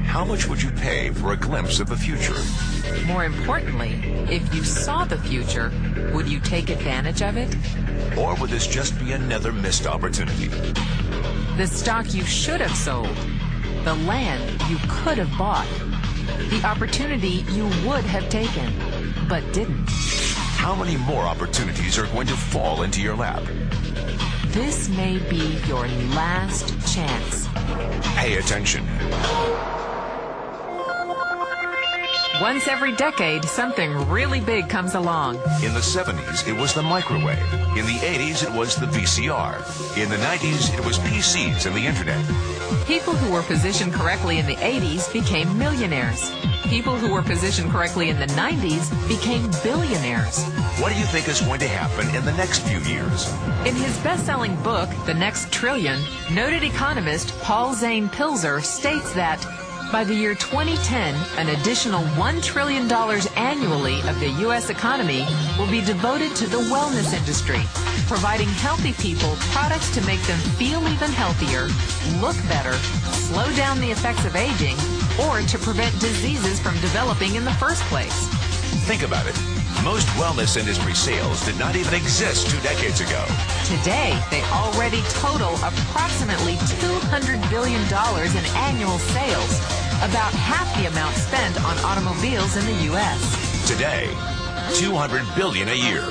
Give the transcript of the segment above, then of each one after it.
How much would you pay for a glimpse of the future? More importantly, if you saw the future, would you take advantage of it? Or would this just be another missed opportunity? The stock you should have sold, the land you could have bought, the opportunity you would have taken, but didn't. How many more opportunities are going to fall into your lap? This may be your last chance. Pay attention. Once every decade, something really big comes along. In the 70s, it was the microwave. In the 80s, it was the VCR. In the 90s, it was PCs and the internet. People who were positioned correctly in the 80s became millionaires. People who were positioned correctly in the 90s became billionaires. What do you think is going to happen in the next few years? In his best-selling book, The Next Trillion, noted economist Paul Zane Pilzer states that by the year 2010, an additional $1 trillion annually of the U.S. economy will be devoted to the wellness industry, providing healthy people products to make them feel even healthier, look better, slow down the effects of aging, or to prevent diseases from developing in the first place. Think about it. Most wellness industry sales did not even exist 2 decades ago. Today, they already total approximately $200 billion in annual sales, about half the amount spent on automobiles in the U.S. Today, $200 billion a year.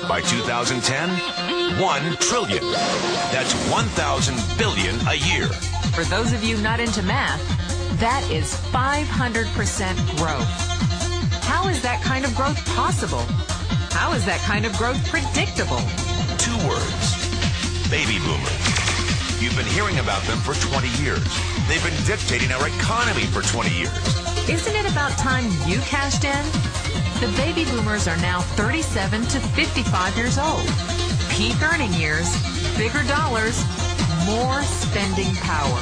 By 2010, $1 trillion. That's 1,000 billion a year. For those of you not into math, that is 500% growth. How is that kind of growth possible? How is that kind of growth predictable? 2 words. Baby boomers. You've been hearing about them for 20 years. They've been dictating our economy for 20 years. Isn't it about time you cashed in? The baby boomers are now 37 to 55 years old. Peak earning years, bigger dollars, more spending power.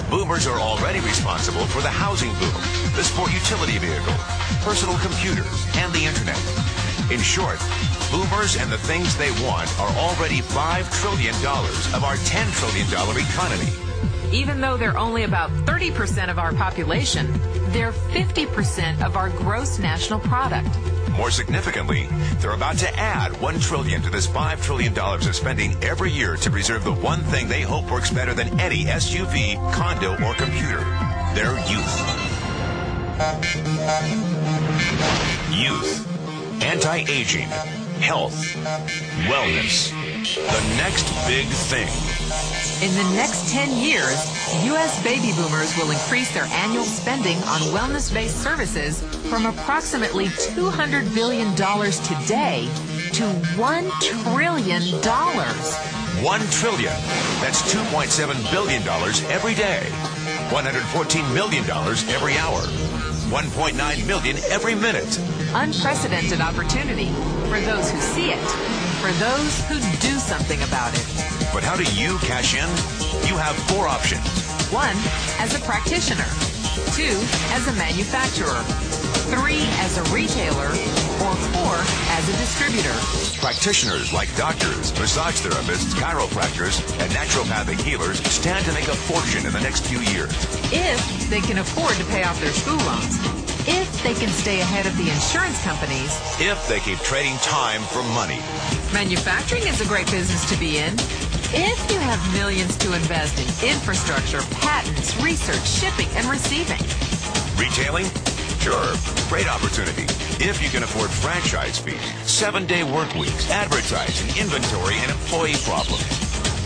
Boomers are already responsible for the housing boom, the sport utility vehicle, personal computers, and the internet. In short, boomers and the things they want are already $5 trillion of our $10 trillion economy. Even though they're only about 30% of our population, they're 50% of our gross national product. More significantly, they're about to add $1 trillion to this $5 trillion of spending every year to preserve the one thing they hope works better than any SUV, condo, or computer: their youth. Youth, anti-aging, health, wellness, the next big thing. In the next 10 years, U.S. baby boomers will increase their annual spending on wellness-based services from approximately $200 billion today to $1 trillion. $1 trillion. That's $2.7 billion every day. $114 million every hour. $1.9 million every minute. Unprecedented opportunity for those who see it, for those who do something about it. But how do you cash in? You have 4 options. 1, as a practitioner. 2, as a manufacturer. 3, as a retailer. Or 4, as a distributor. Practitioners like doctors, massage therapists, chiropractors, and naturopathic healers stand to make a fortune in the next few years. If they can afford to pay off their school loans. If they can stay ahead of the insurance companies. If they keep trading time for money. Manufacturing is a great business to be in. If you have millions to invest in infrastructure, patents, research, shipping, and receiving. Retailing? Sure, great opportunity. If you can afford franchise fees, 7-day work weeks, advertising, inventory, and employee problems.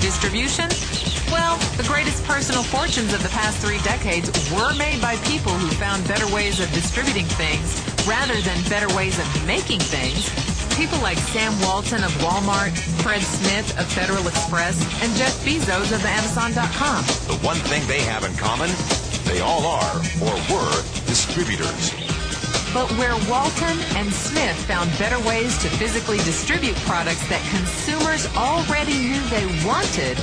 Distribution? Well, the greatest personal fortunes of the past 3 decades were made by people who found better ways of distributing things rather than better ways of making things. People like Sam Walton of Walmart, Fred Smith of Federal Express, and Jeff Bezos of Amazon.com. The one thing they have in common, they all are, or were, distributors. But where Walton and Smith found better ways to physically distribute products that consumers already knew they wanted,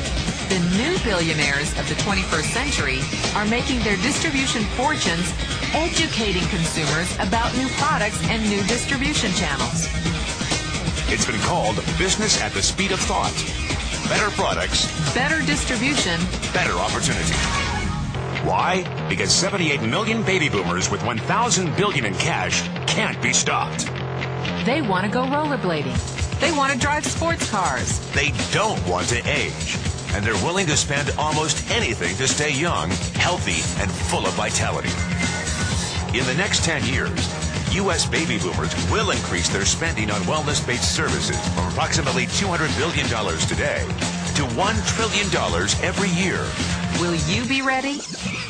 the new billionaires of the 21st century are making their distribution fortunes educating consumers about new products and new distribution channels. It's been called business at the speed of thought. Better products, better distribution, better opportunity. Why? Because 78 million baby boomers with 1,000 billion in cash can't be stopped. They want to go rollerblading. They want to drive sports cars. They don't want to age. And they're willing to spend almost anything to stay young, healthy, and full of vitality. In the next 10 years, U.S. baby boomers will increase their spending on wellness-based services from approximately $200 billion today to $1 trillion every year. Will you be ready?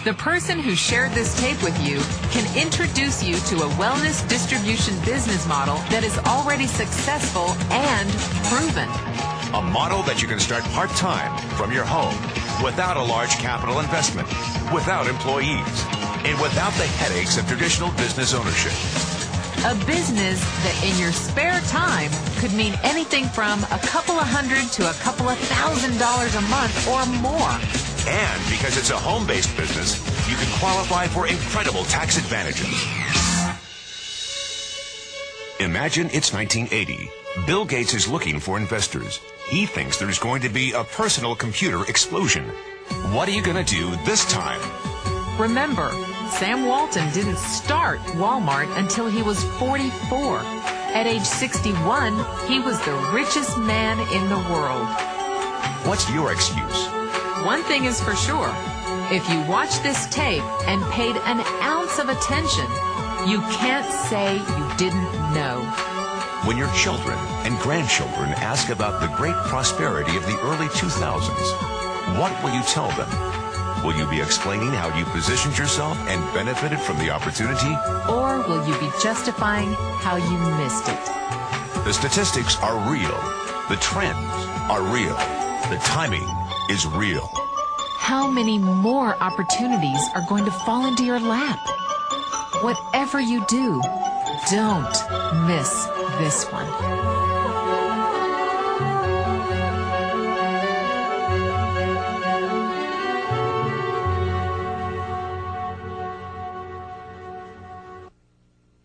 The person who shared this tape with you can introduce you to a wellness distribution business model that is already successful and proven. A model that you can start part-time from your home without a large capital investment, without employees, and without the headaches of traditional business ownership. A business that in your spare time could mean anything from a couple of $100 to a couple of $1,000 a month or more. And because it's a home-based business, you can qualify for incredible tax advantages. Imagine it's 1980. Bill Gates is looking for investors. He thinks there's going to be a personal computer explosion. What are you going to do this time? Remember, Sam Walton didn't start Walmart until he was 44. At age 61, he was the richest man in the world. What's your excuse? One thing is for sure. If you watch this tape and paid an ounce of attention, you can't say you didn't know. When your children and grandchildren ask about the great prosperity of the early 2000s, what will you tell them? Will you be explaining how you positioned yourself and benefited from the opportunity? Or will you be justifying how you missed it? The statistics are real. The trends are real. The timing is real. How many more opportunities are going to fall into your lap? Whatever you do, don't miss this one.